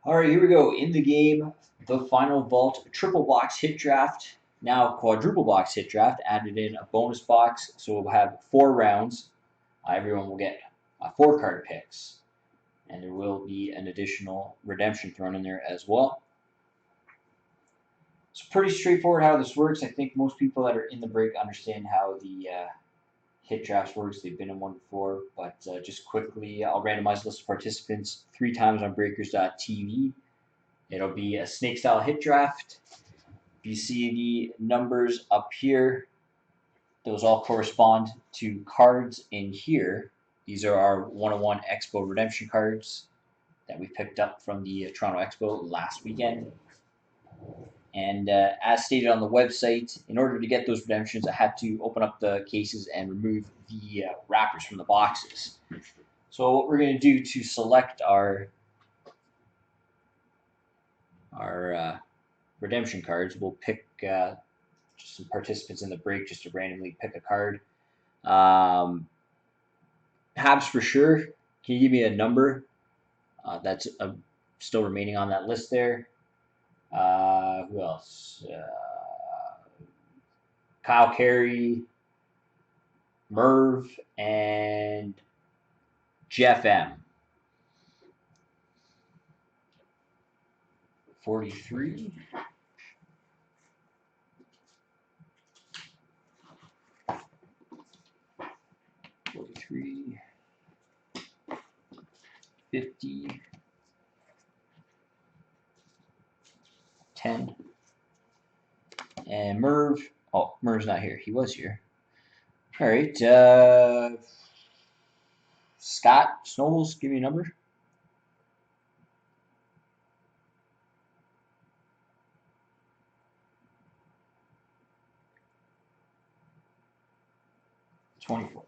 All right, here we go. In the game, the final vault triple box hit draft. Now quadruple box hit draft. Added in a bonus box, so we'll have 4 rounds. Everyone will get 4 card picks, and there will be an additional redemption thrown in there as well. It's pretty straightforward how this works. I think most people that are in the break understand how the hit drafts works. They've been in one before, but just quickly, I'll randomize the list of participants 3 times on breakers.tv. It'll be a snake style hit draft. You see the numbers up here. Those all correspond to cards in here. These are our 101 Expo redemption cards that we picked up from the Toronto Expo last weekend. And as stated on the website, in order to get those redemptions, I had to open up the cases and remove the wrappers from the boxes. So what we're going to do to select our redemption cards, we'll pick just some participants in the break just to randomly pick a card. Habs for sure. Can you give me a number that's still remaining on that list there? Who else? Kyle Carey, Merv, and Jeff M. 43. $43, $50, $10, and Merv. Oh, Merv's not here. He was here. All right. Scott Snowles, give me a number. $24.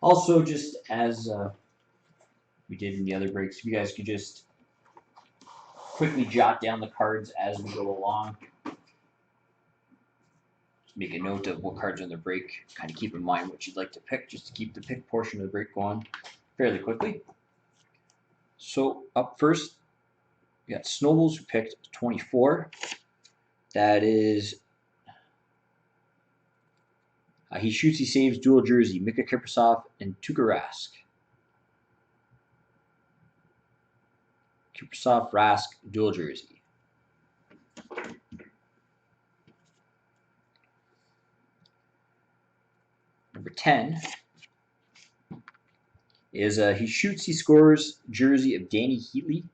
Also, just as we did in the other breaks, if you guys could just quickly jot down the cards as we go along. Just make a note of what cards are in the break. Kind of keep in mind what you'd like to pick, just to keep the pick portion of the break going fairly quickly. So up first, we got Snowballs, who picked 24. That is, he shoots, he saves, dual jersey, Mika Kiprasov and Tuukka Rask. Kiprasov, Rask, dual jersey. Number 10 is he shoots, he scores, jersey of Danny Heatley.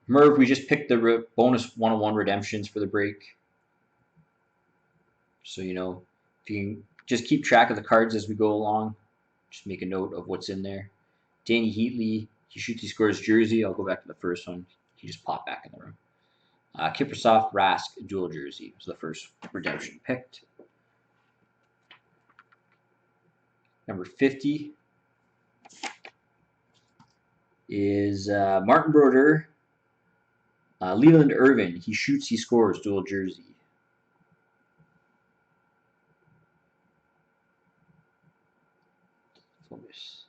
Merv, we just picked the bonus 101 redemptions for the break. So, you know, if you can just keep track of the cards as we go along, just make a note of what's in there. Danny Heatley, he shoots, he scores jersey. I'll go back to the first one. He just popped back in the room. Kiprasov, Rask, dual jersey was the first redemption picked. Number 50 is Martin Brodeur. Leland Irvin, he shoots, he scores, dual jersey. Focus.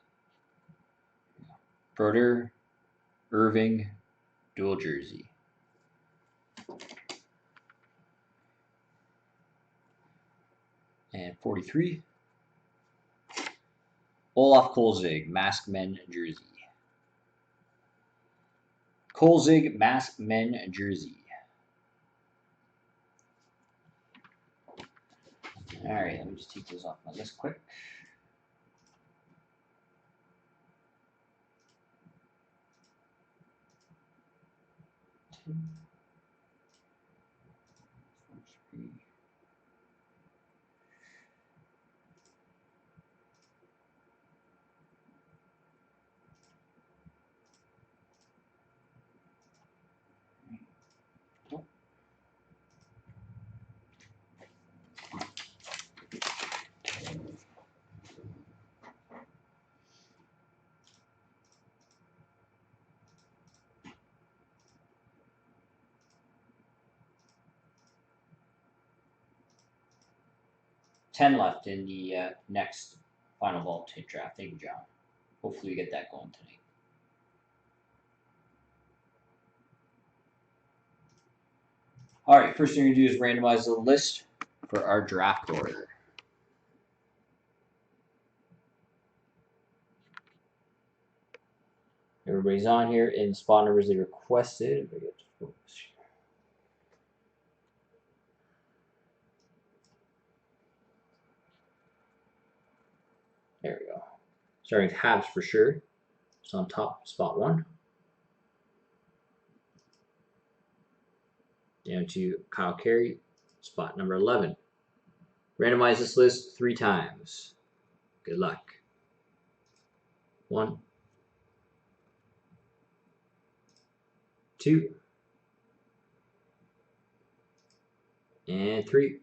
Brodeur, Irving, dual jersey. And 43, Olaf Kolzig, Masked Men jersey. Kolzig, Masked Men jersey. All right, let me just take those off my list quick. 10 left in the next final vault hit draft. Thank you, John. Hopefully we get that going tonight. All right, first thing we're going to do is randomize the list for our draft order. Everybody's on here in spot numbers they requested. There we go. Starting with Habs for sure. It's on top, spot 1. Down to Kyle Carey, spot number 11. Randomize this list 3 times. Good luck. 1, 2, and 3.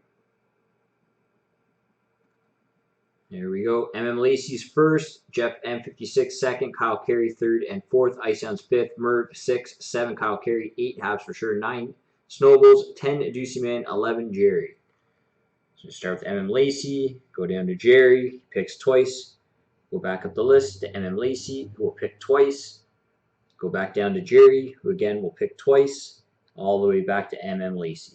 There we go. Lacey's first, Jeff M56 second, Kyle Carey third and fourth, Icehounds fifth, Merv 6, 7, Kyle Carey 8, Habs for sure 9, Snowballs 10, Ducey Man 11, Jerry. So start with Lacey, go down to Jerry, he picks twice, go back up the list to Lacey, who will pick twice, go back down to Jerry, who again will pick twice, all the way back to Lacey.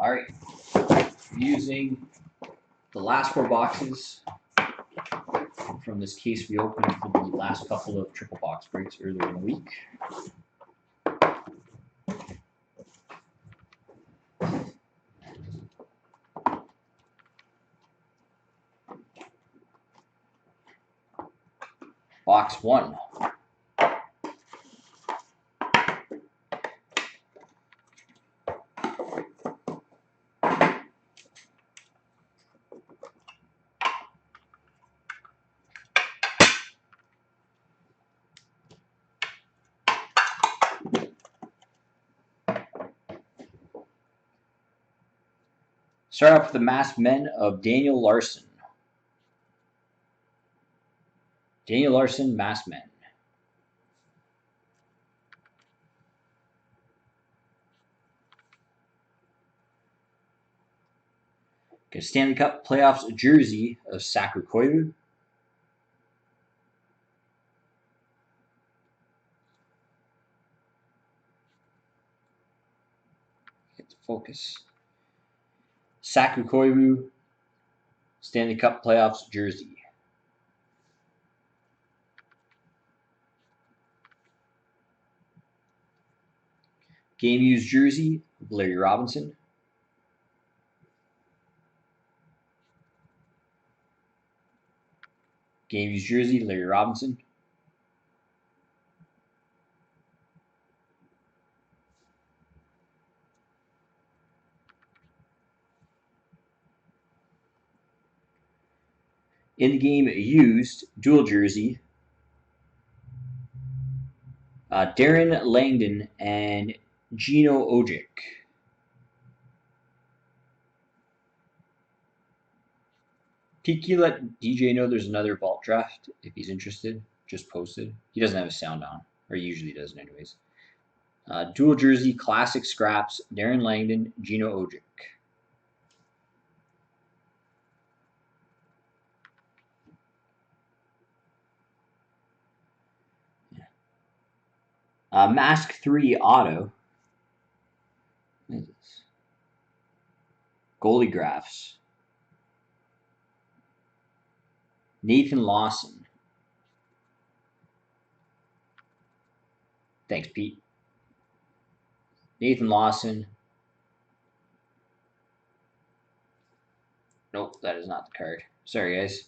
All right, using the last 4 boxes from this case we opened for the last couple of triple box breaks earlier in the week. Box 1. Start off with the masked men of Daniel Larson. Daniel Larson, masked men. Okay, Stanley Cup playoffs jersey of Sakura Koivu. Get to focus. Sakura Koivu, Stanley Cup playoffs jersey. Game used jersey of Larry Robinson. Game used jersey, Larry Robinson. In the game used, dual jersey, Darren Langdon and Gino Ojic. Kiki let DJ know there's another vault draft if he's interested. Just posted. He doesn't have his sound on, or he usually doesn't anyways. Dual jersey, classic scraps, Darren Langdon, Gino Ojic. Mask 3 auto. What is this? Goalie graphs. Nathan Lawson. Thanks, Pete. Nathan Lawson. Nope, that is not the card. Sorry, guys.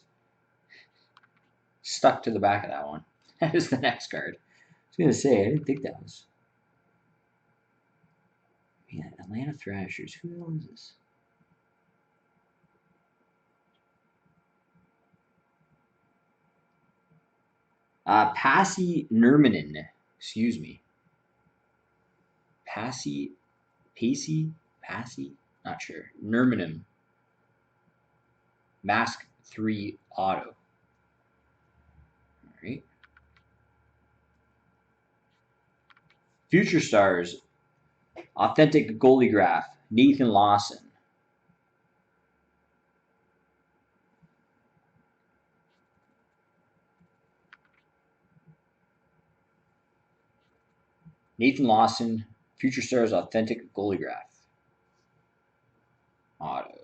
Stuck to the back of that one. That is the next card. I was going to say, I didn't think that was. Man, Atlanta Thrashers. Who the hell is this? Pasi Nurminen. Excuse me. Pasi, Pasi? Not sure. Nurminen. Mask 3 auto. All right. Future Stars. Authentic goalie graph. Nathan Lawson. Nathan Lawson. Future Stars authentic goalie graph. Auto.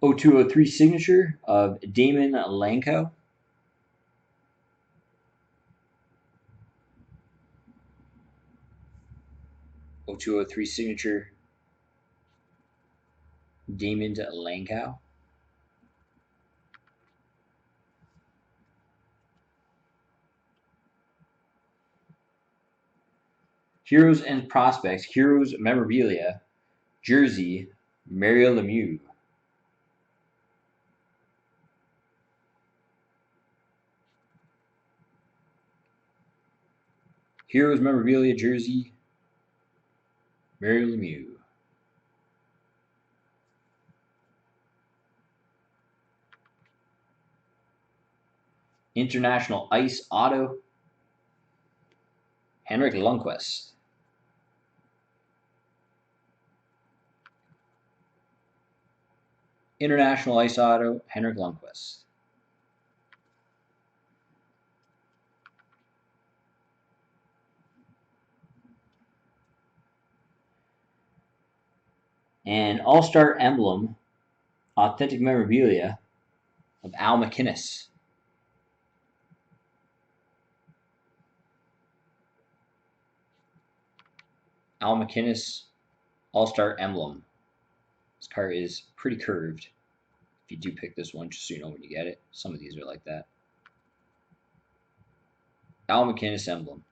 O203 signature of Damon Lanko. O203 signature Damon Lankow. Heroes and Prospects, Heroes Memorabilia, Jersey, Mario Lemieux. Heroes Memorabilia, Jersey, Mario Lemieux. International Ice Auto, Henrik Lundqvist. International Ice Auto, Henrik Lundqvist. And All-Star Emblem, Authentic Memorabilia of Al MacInnis. Al MacInnis All-Star Emblem. This card is pretty curved. If you do pick this one, just so you know when you get it. Some of these are like that. Al MacInnis Emblem.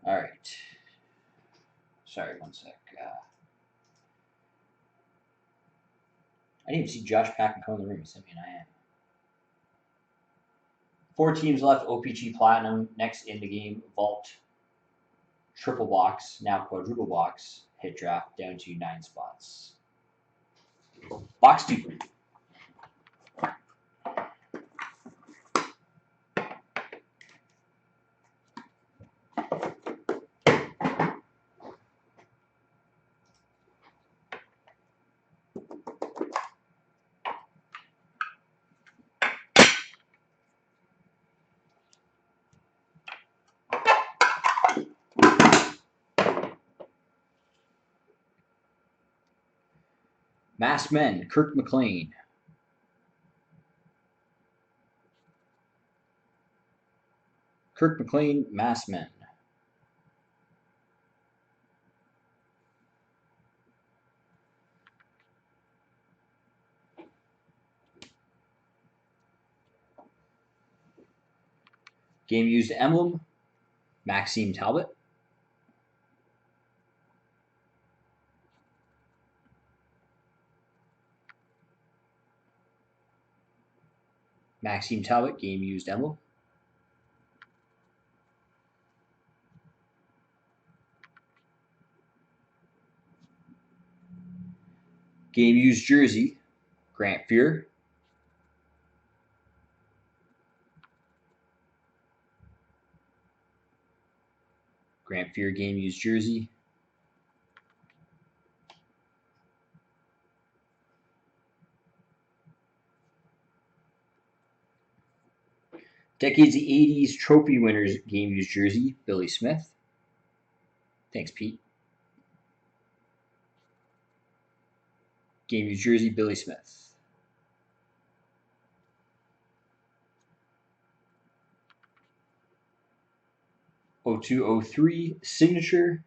All right. Sorry, one sec. I didn't even see Josh Packen come in the room. He sent me an IM. 4 teams left. OPG Platinum. Next in the game, Vault. Triple box, now quadruple box. Hit draft down to 9 spots. Box 2. Masked Men, Kirk McLean. Kirk McLean, Masked Men. Game used emblem, Maxime Talbot. Maxime Talbot, game used emblem. Game used jersey, Grant Fuhr. Grant Fuhr, game used jersey. Decades of the 80s trophy winners, game used jersey, Billy Smith. Thanks, Pete. Game used jersey, Billy Smith. O203 signature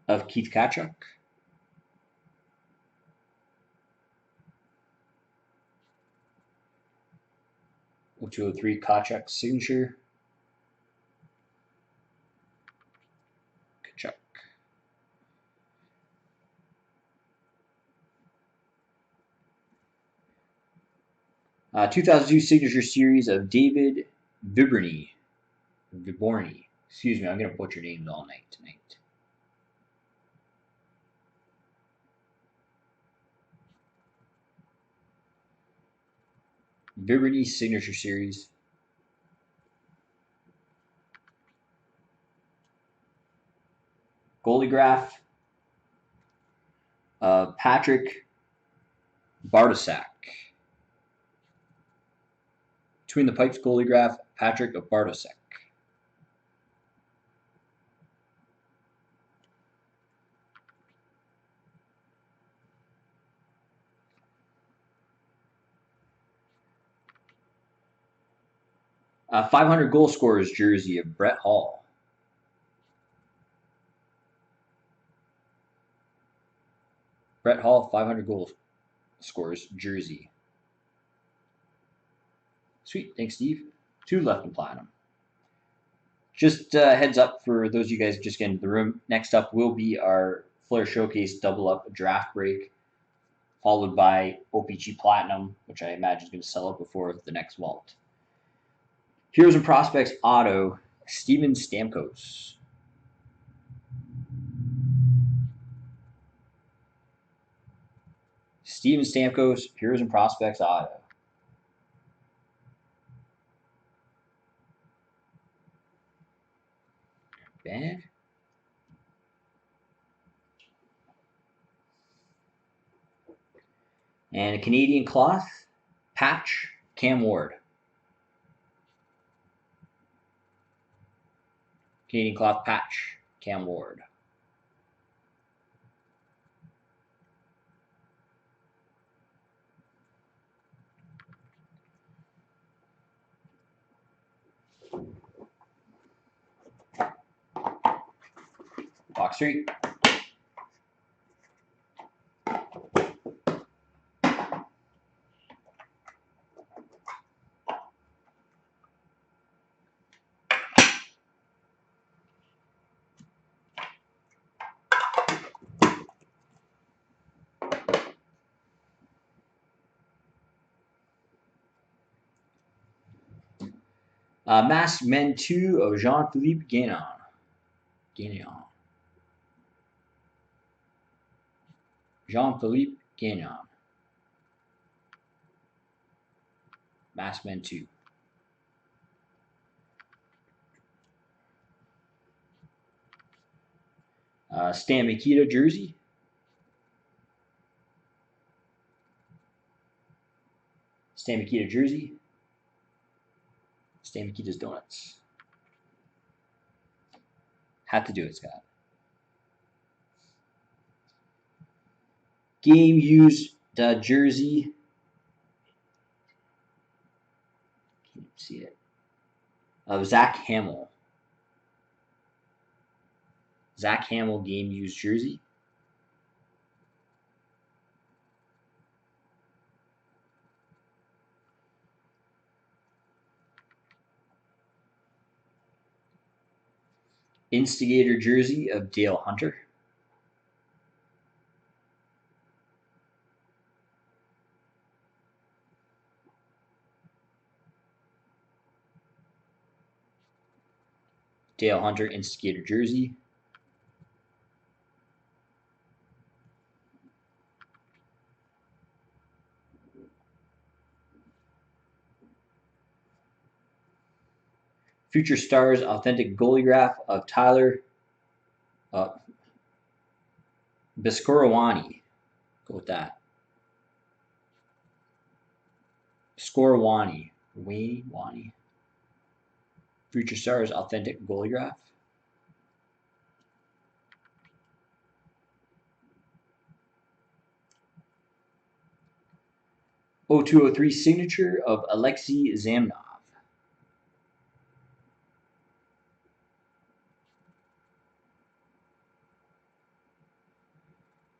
of Keith Tkachuk. 0203 Kachuk signature. Kachuk. 2002 signature series of David Viborny. Excuse me, I'm going to butcher names all night tonight. Viborny signature series. Goalie graph. Patrick Bartosak. Between the pipes goalie graph, Patrick Bartosak. A 500 goal scorers jersey of Brett Hall. Brett Hall, 500 goal scorers jersey. Sweet, thanks, Steve. 2 left in platinum. Just heads up for those of you guys just getting into the room. Next up will be our Flair Showcase double up draft break, followed by OPG Platinum, which I imagine is going to sell out before the next vault. Heroes and Prospects Auto, Steven Stamkos. Steven Stamkos, Heroes and Prospects Auto. Bad. And a Canadian cloth patch, Cam Ward. Canadian cloth patch, Cam Ward. Box 3. Masked Men 2 of Jean-Philippe Gagnon. Jean-Philippe Gagnon. Masked Men 2. Stan Mikita jersey. Stan Mikita jersey. Stan Mikita's donuts. Had to do it, Scott. Game used jersey. Can't see it. Of Zach Hamill. Zach Hamill game used jersey. Instigator jersey of Dale Hunter. Dale Hunter Instigator jersey. Future Stars authentic goalie graph of Tyler Biscorowani. Go with that. Scorowani. Wani. Future Stars authentic goalie graph. O203 signature of Alexei Zamnov.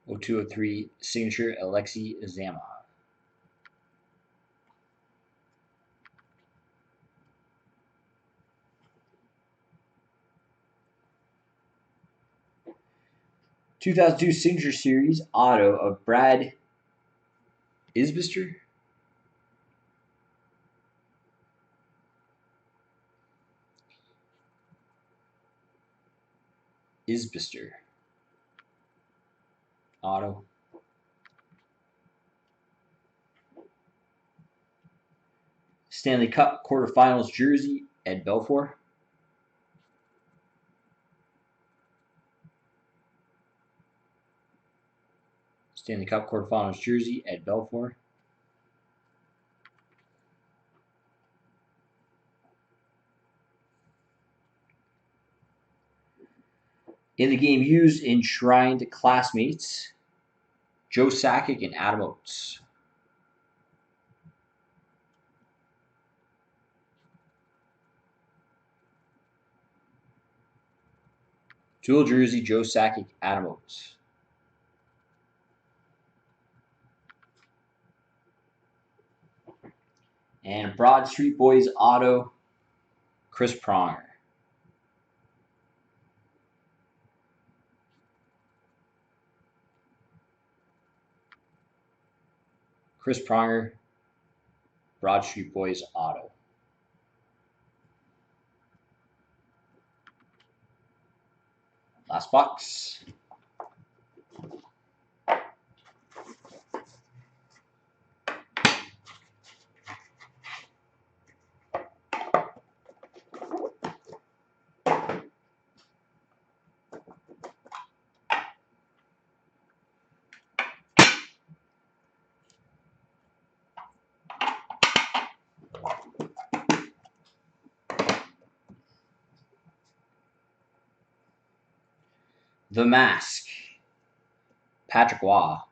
O203 signature Alexei Zamnov. 2002 Signature Series auto of Brad Isbister. Isbister. Auto. Stanley Cup quarterfinals jersey, Ed Belfour. Stanley Cup quarterfinals jersey, Ed Belfour. In the game used, enshrined classmates, Joe Sakic and Adam Oates. Dual jersey, Joe Sakic, Adam Oates. And Broad Street Boys auto, Chris Pronger. Chris Pronger, Broad Street Boys auto. Last box. The Mask, Patrick Waugh.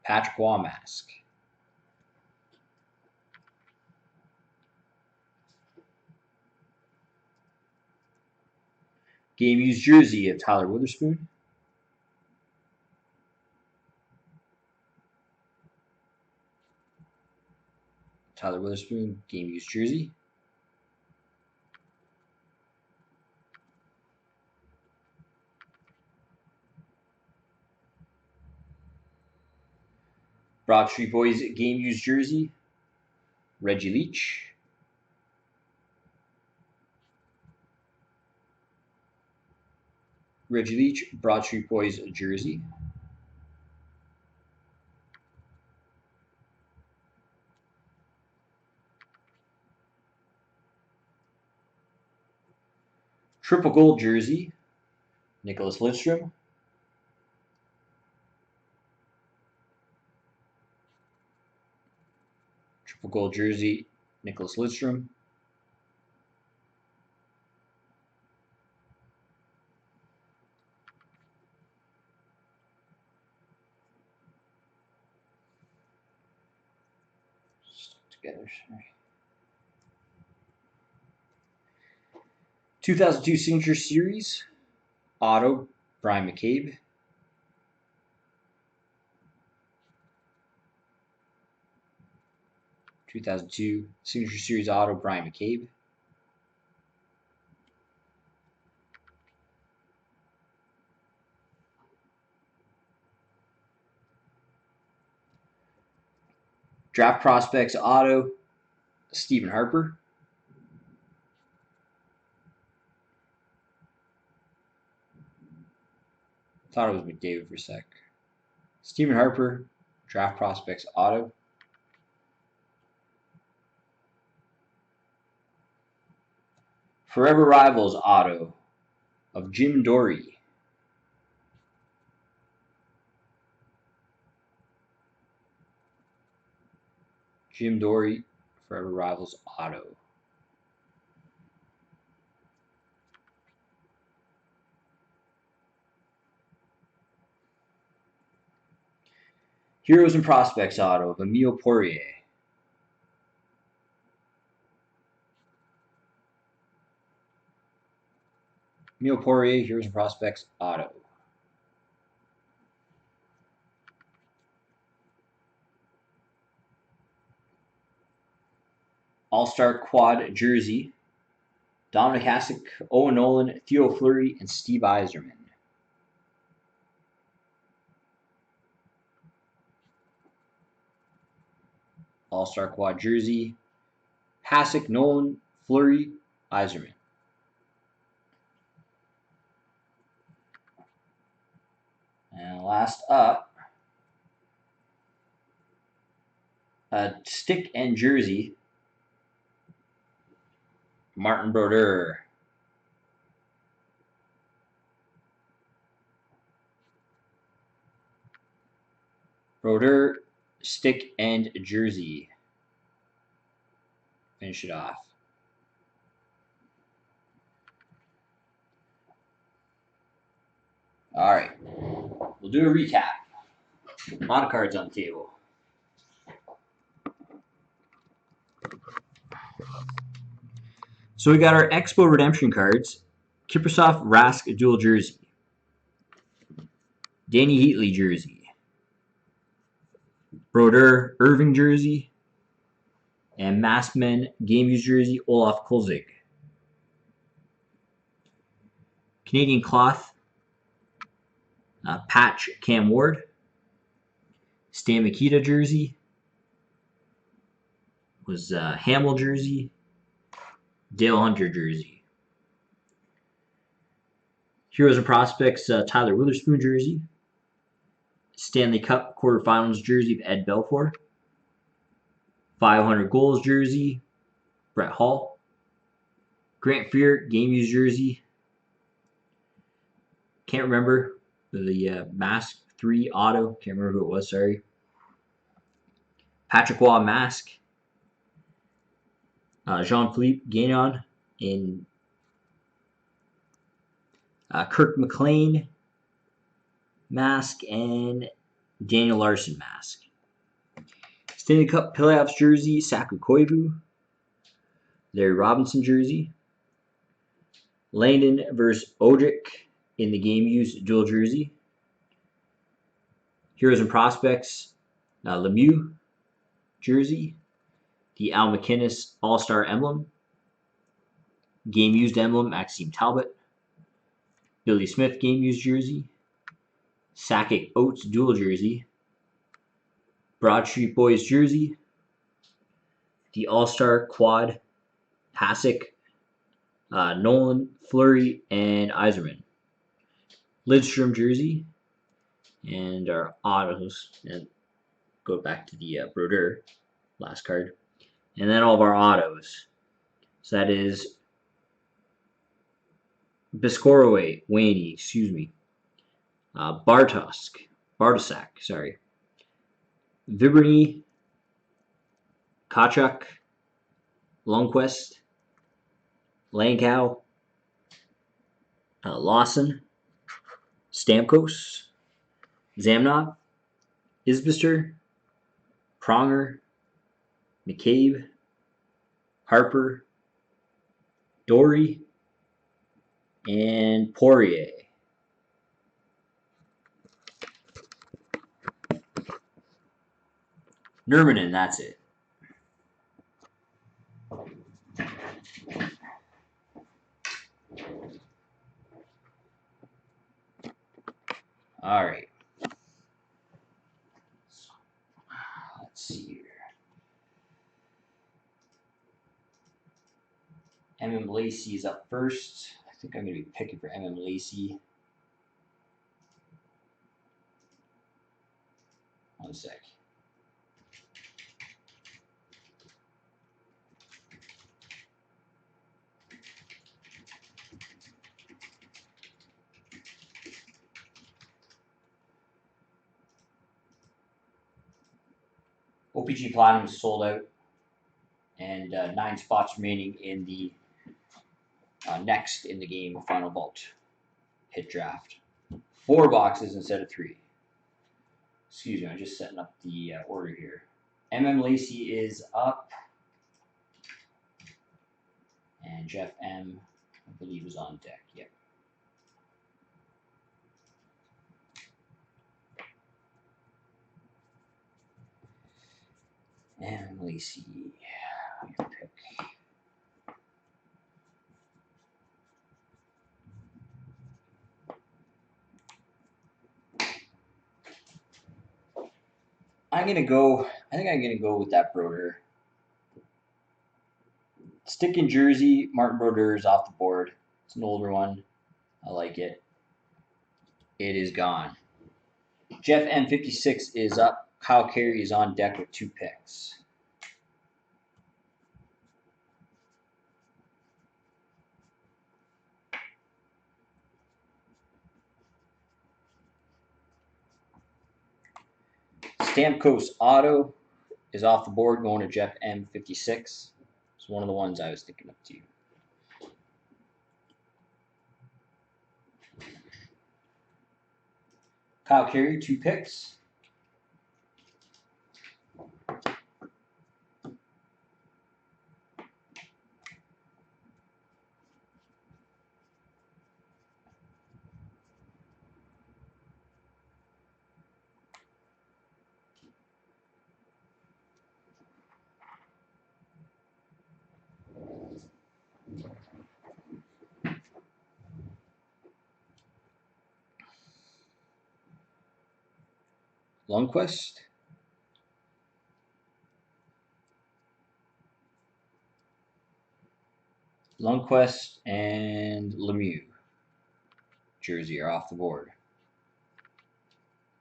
Patrick Waugh mask. Game used jersey of Tyler Witherspoon. Tyler Witherspoon, game used jersey. Broad Street Boys, game used jersey, Reggie Leach. Reggie Leach, Broad Street Boys jersey. Triple gold jersey, Nicholas Lidstrom. Triple gold jersey, Nicholas Lidstrom. Stuck together, sorry. 2002 Signature Series auto, Brian McCabe. 2002 Signature Series auto, Brian McCabe. Draft Prospects auto, Stephen Harper. Thought it was McDavid for a sec. Stephen Harper, Draft Prospects auto. Forever Rivals auto of Jim Dory. Jim Dory, Forever Rivals auto. Heroes and Prospects auto of Emile Poirier. Emile Poirier, Heroes and Prospects auto. All-Star Quad jersey, Dominic Hasek, Owen Nolan, Theo Fleury, and Steve Yzerman. All-Star Quad jersey. Hasek, Nolan, Fleury, Yzerman. And last up, a stick and jersey. Martin Brodeur. Brodeur, stick and jersey. Finish it off. All right. We'll do a recap. A lot of cards on the table. So we got our Expo redemption cards. Kiprusoff Rask dual jersey. Danny Heatley jersey. Brodeur Irving jersey. And Maskman game use jersey Olaf Kolzig. Canadian cloth. Patch Cam Ward. Stan Mikita jersey. Was Hamill jersey. Dale Hunter jersey. Heroes and Prospects Tyler Witherspoon jersey. Stanley Cup quarterfinals jersey of Ed Belfour. 500 goals jersey Brett Hall. Grant Fuhr game use jersey. Can't remember the Mask 3 auto. Can't remember who it was, sorry. Patrick Waugh Mask. Jean-Philippe Gagnon in Kirk McLean Mask and Daniel Larson Mask. Stanley Cup Playoffs jersey Saku Koivu. Larry Robinson jersey. Landon versus Odrick in the game use dual jersey. Heroes and Prospects Lemieux jersey. The Al McInnes All-Star emblem. Game used emblem Maxime Talbot. Billy Smith game used jersey. Sakic Oates dual jersey. Broad Street Boys jersey. The All-Star quad Hasek, Nolan, Fleury, and Yzerman. Lidstrom jersey. And our autos. And go back to the Brodeur last card. And then all of our autos. So that is Biscoroway, Waney, excuse me. Bartosak, sorry. Viberny, Kachuk, Lundqvist, Langkow, Lawson, Stamkos, Zamnov, Isbister, Pronger, McCabe, Harper, Dory, and Poirier. Nurminen, that's it. All right. Let's see here. MM Lacey is up first. I think I'm going to be picking for MM Lacey. One sec. OPG Platinum is sold out, and 9 spots remaining in the next in the game final vault hit draft. 4 boxes instead of 3. Excuse me, I'm just setting up the order here. MM Lacey is up, and Jeff M, I believe, is on deck. Yep. MM Lacey. Pick. I'm gonna go. I think I'm gonna go with that Broder. Stick in jersey. Martin Broder is off the board. It's an older one. I like it. It is gone. Jeff M56 is up. Kyle Carey is on deck with 2 picks. Stamkos Auto is off the board, going to Jeff M56. It's one of the ones I was thinking of too. Kyle Carey, 2 picks. Lundqvist. Lundqvist and Lemieux. Jersey are off the board.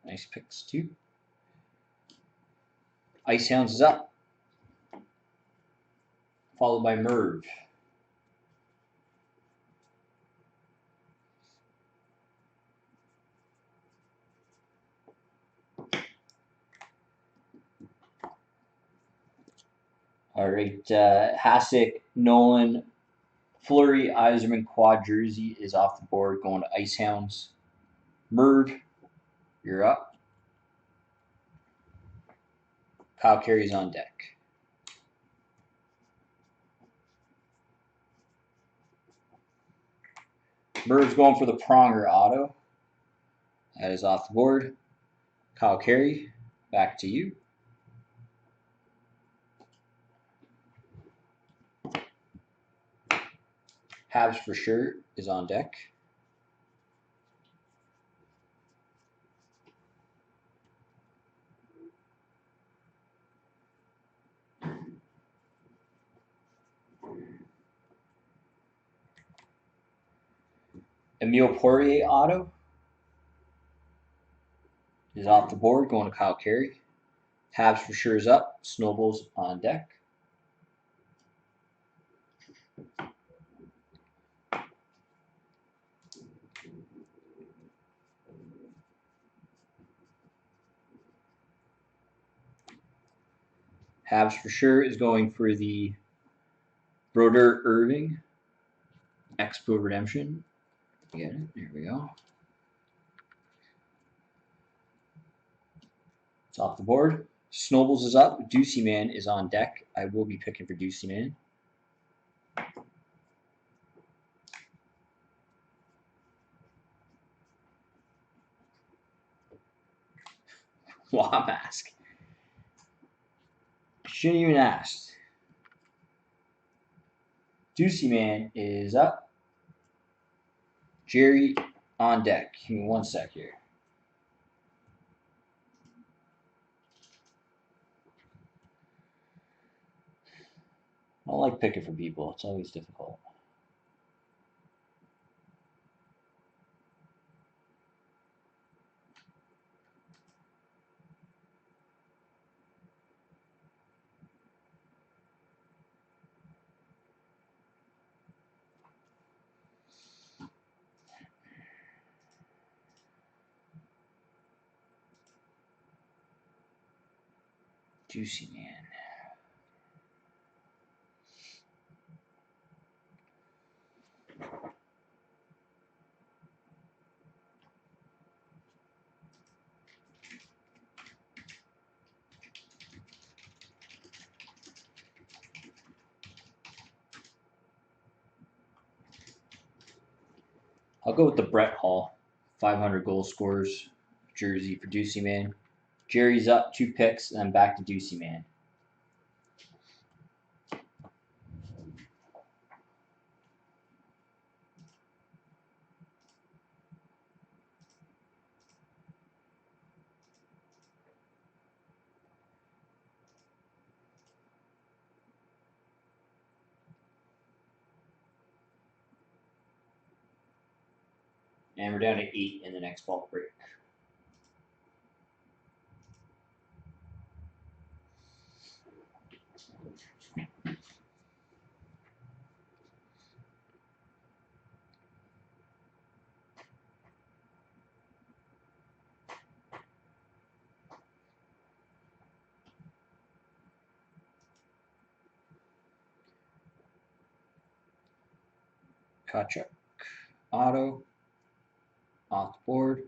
Nice picks too. Icehounds is up. Followed by Merv. All right, Hasek, Nolan, Fleury, Yzerman quad jersey is off the board, going to Icehounds. Merv, you're up. Kyle Carey's on deck. Merv's going for the Pronger auto. That is off the board. Kyle Carey, back to you. Habs for sure is on deck. Emile Poirier auto is off the board, going to Kyle Carey. Habs for sure is up. Snowballs on deck. Habs for sure is going for the Broder Irving Expo Redemption. Get it? There we go. It's off the board. Snowballs is up. Deucey Man is on deck. I will be picking for Deucey Man. Wow, mask. Shouldn't even ask. Deucey Man is up. Jerry on deck. Give me 1 sec here. I don't like picking for people. It's always difficult. Deucey Man. I'll go with the Brett Hall, 500 goal scorers jersey for Deucey Man. Jerry's up 2 picks, and then back to Deucey Man. And we're down to 8 in the next bulk break. Kachuk, auto, off the board.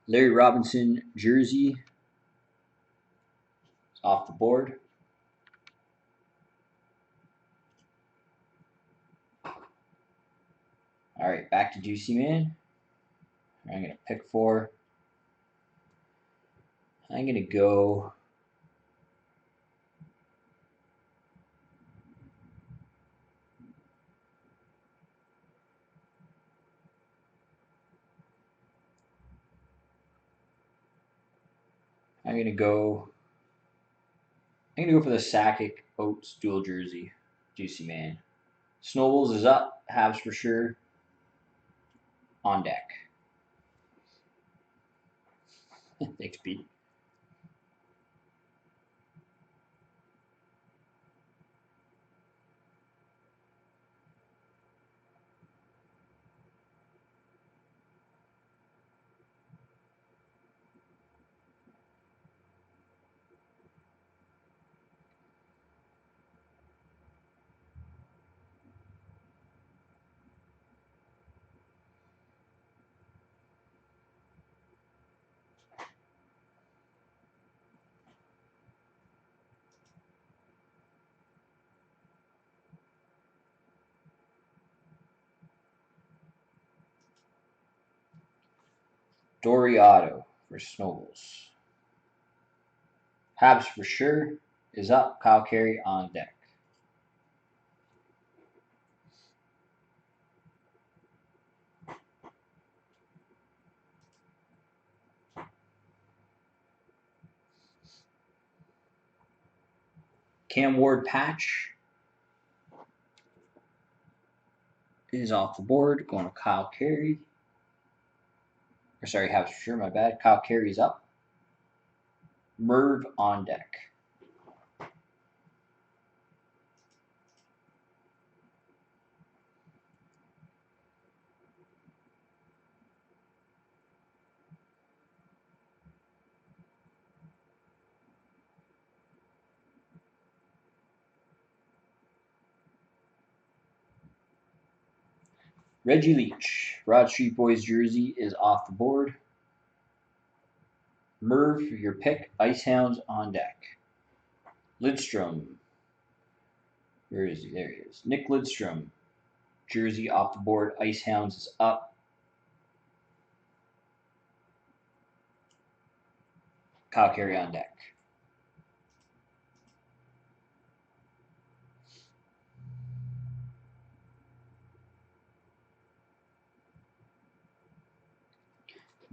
Larry Robinson jersey off the board. All right, back to Juicy Man. I'm going to pick 4. I'm going to go I'm going to go for the Sakic Oats dual jersey. Juicy Man. Snowballs is up. Habs for sure. On deck. Thanks, Pete. Dory Auto for Snowballs. Habs for sure is up. Kyle Carey on deck. Cam Ward patch is off the board. Going to Kyle Carey. Or sorry, Habs for sure, my bad. Kyle Carey's up. Merv on deck. Reggie Leach, Broad Street Boys jersey is off the board. Merv, your pick. Icehounds on deck. Lidstrom. Where is he? There he is. Nick Lidstrom, jersey off the board. Icehounds is up. Kyle Carey on deck.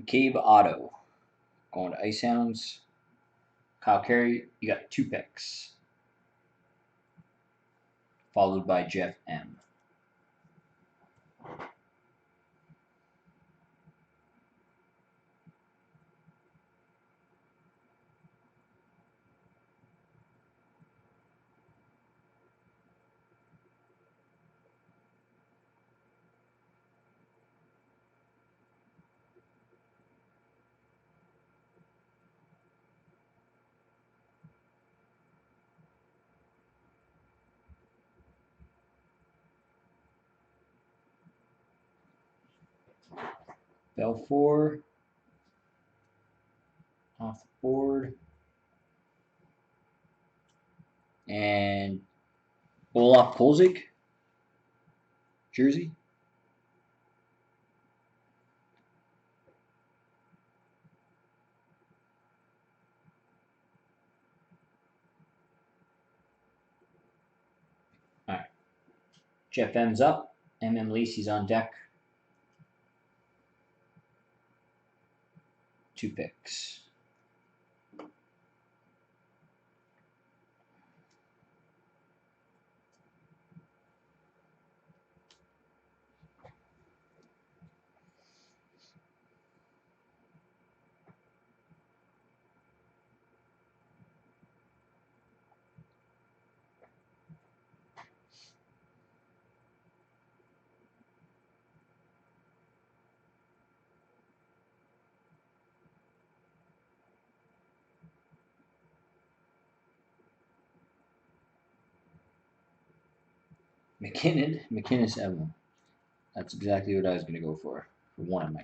McCabe Auto. Going to Icehounds. Kyle Carey, you got 2 picks. Followed by Jeff M. Belfour off the board. And Olaf Kolzig jersey. Jeff M's up. Lacey's on deck. 2 picks. McKinnis Evelyn. That's exactly what I was going to go for one of my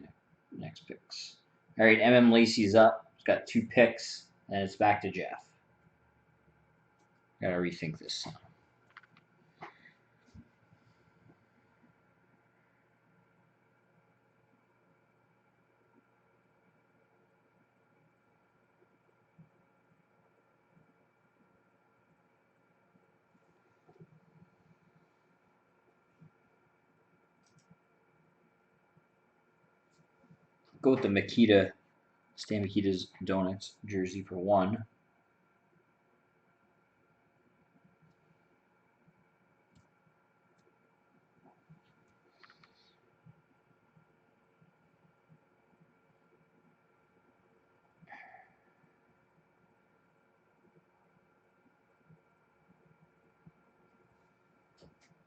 next picks. All right, Lacey's up. He's got 2 picks, and it's back to Jeff. Got to rethink this. Go with the Stan Mikita's Donuts jersey for 1.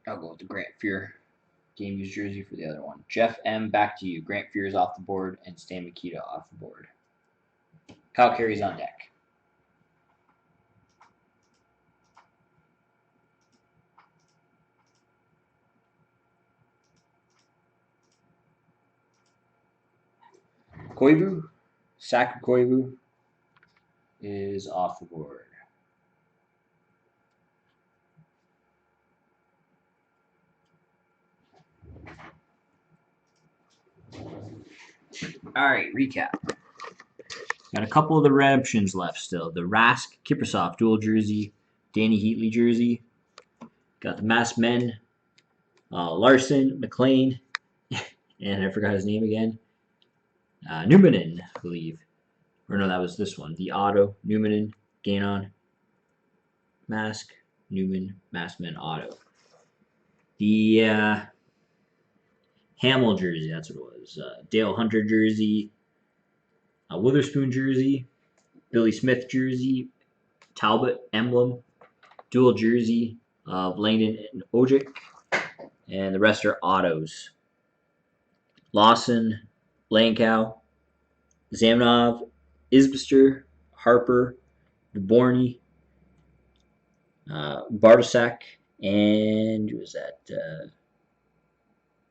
I'll go with the Grant Fuhr game used jersey for the other one. Jeff M, back to you. Grant Fuhr is off the board, and Stan Mikita off the board. Kyle Carey's on deck. Koivu, Saku Koivu is off the board. All right, recap. Got a couple of the redemptions left still. The Rask Kiprusoff dual jersey, Danny Heatley jersey. Got the Masked Men, Larson, McLean, and I forgot his name again. Numanen, I believe. Or no, that was this one. The Auto, Numanen, Gainon, Mask, Newman, Masked Men, Auto. The Hamill jersey, that's what it was. Dale Hunter jersey, Witherspoon jersey, Billy Smith jersey, Talbot emblem, dual jersey of Langdon and Ojic, and the rest are autos. Lawson, Lankow, Zamnov, Isbister, Harper, Dborny, Bartosak, and who was that?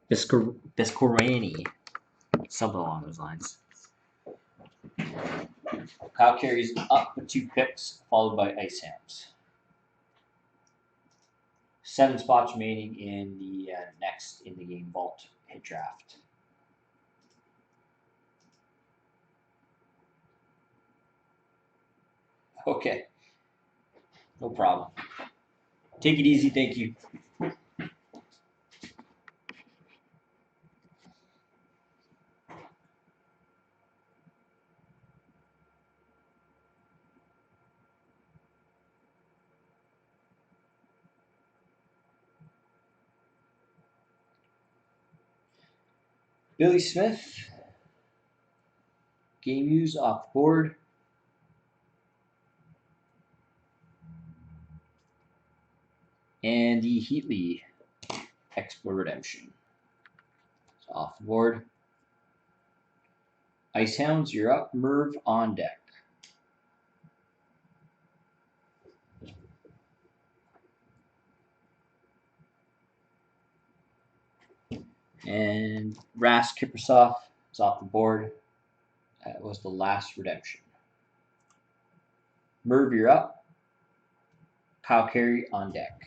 Biscorani. Something along those lines. Kyle Carey's up with 2 picks, followed by Ice Hams. 7 spots remaining in the next in the game vault hit draft. Okay. No problem. Take it easy. Thank you. Billy Smith. Game use off the board. And the Heatley Export Redemption. It's off the board. Icehounds, you're up. Merv on deck. And Rask Kiprusoff is off the board. That was the last redemption. Merv, you're up. Kyle Carey on deck.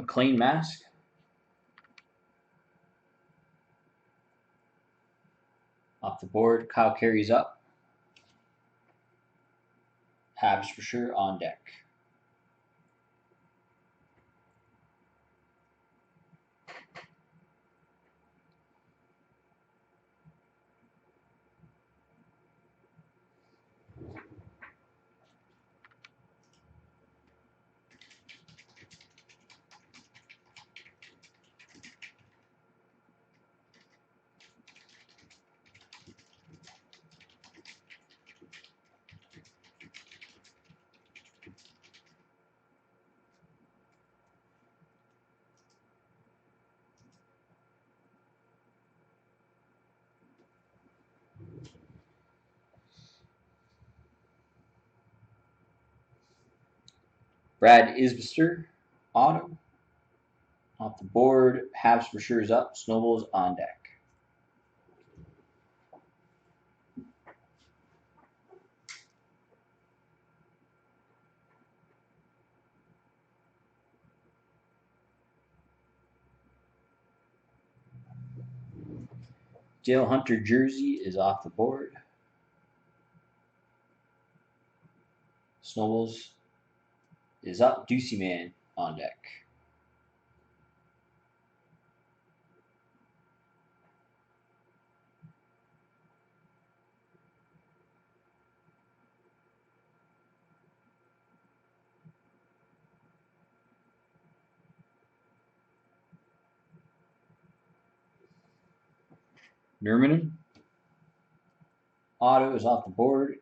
McLean Mask. Off the board, Kyle Carey's up. Habs for sure on deck. Brad Isbister, auto. Off the board, Habs for sure is up. Snowballs on deck. Dale Hunter jersey is off the board. Snowballs is up. Ducey Man on deck. Nermanen. Auto is off the board.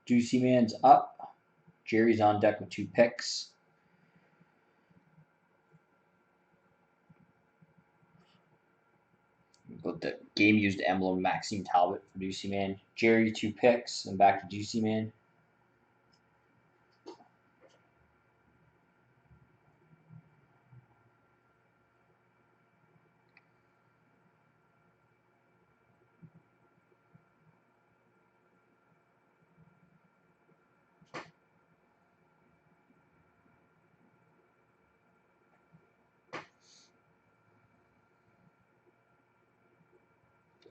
Ducey Man's up. Jerry's on deck with 2 picks. Got the game used emblem Maxime Talbot for Ducey Man. Jerry 2 picks, and back to Ducey Man.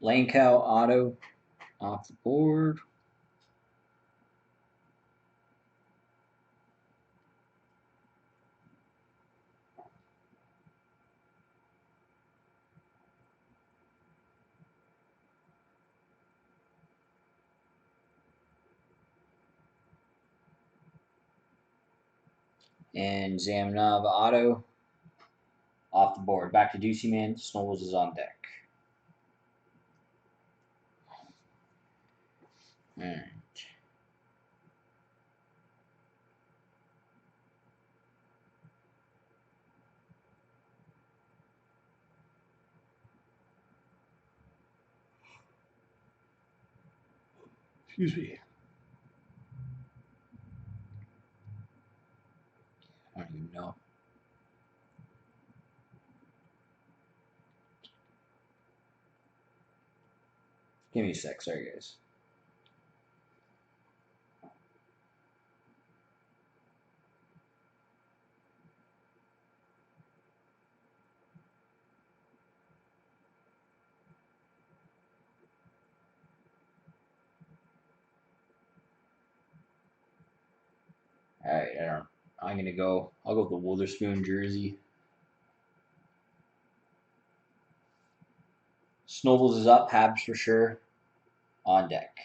Lane Cow auto off the board. And Zamnov auto off the board. Back to Ducey Man. Snowballs is on deck. Alright. Excuse me. I don't even know. Give me a sec. Sorry, guys. Alright, I don't. I'm gonna go. I'll go with the Witherspoon jersey. Snowballs is up. Habs for sure on deck.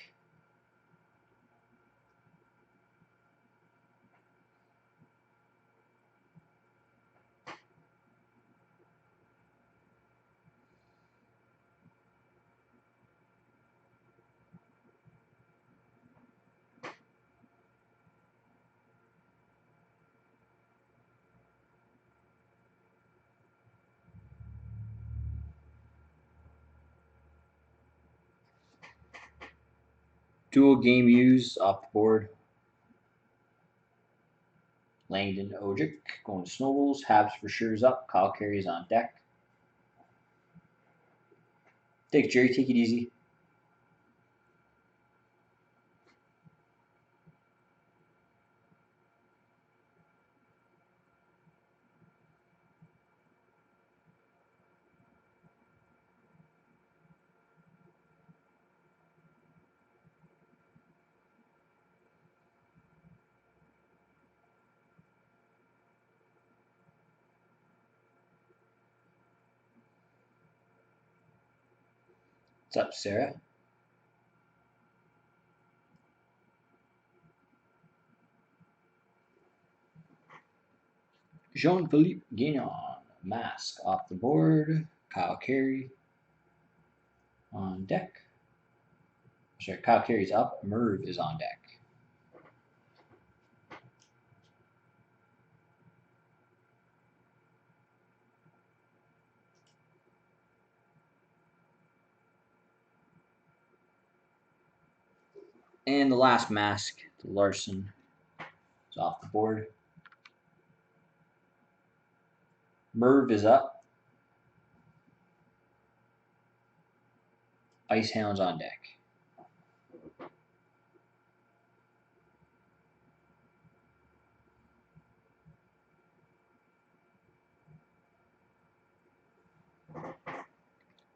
Dual game used off the board. Langdon Ojic going to Snowballs. Habs for sure is up. Kyle Carey's on deck. Thanks, Jerry. Take it easy. What's up, Sarah? Jean-Philippe Guignon, mask off the board. Kyle Carey on deck. Sorry, Kyle Carey's up. Merv is on deck. And the last mask, the Larson, is off the board. Merv is up. Icehound's on deck.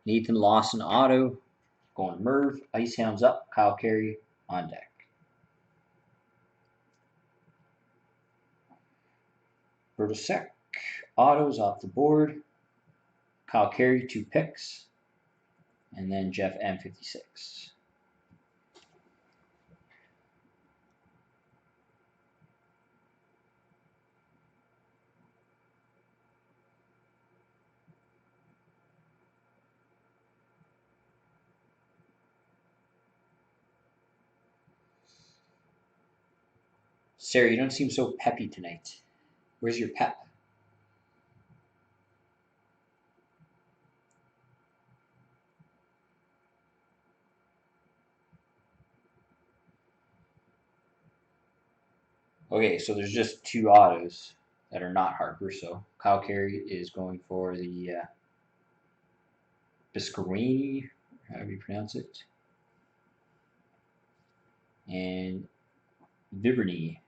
Nathan Lawson auto, going Merv. Icehound's up. Kyle Carey on deck. Bertosek autos off the board. Kyle Carey 2 picks. And then Jeff M56. Sarah, you don't seem so peppy tonight. Where's your pep? Okay, so there's just 2 autos that are not Harper. So Kyle Carey is going for the Biscarini, however you pronounce it. And Viverney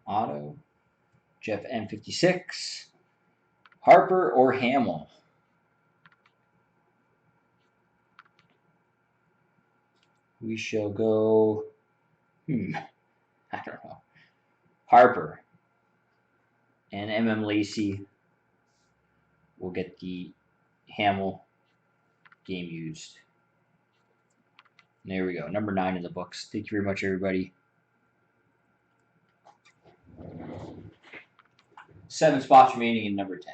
auto. Jeff M56. Harper or Hamill? We shall go. I don't know. Harper. And MM Lacey will get the Hamill game used. And there we go. Number 9 in the books. Thank you very much, everybody. 7 spots remaining in number 10.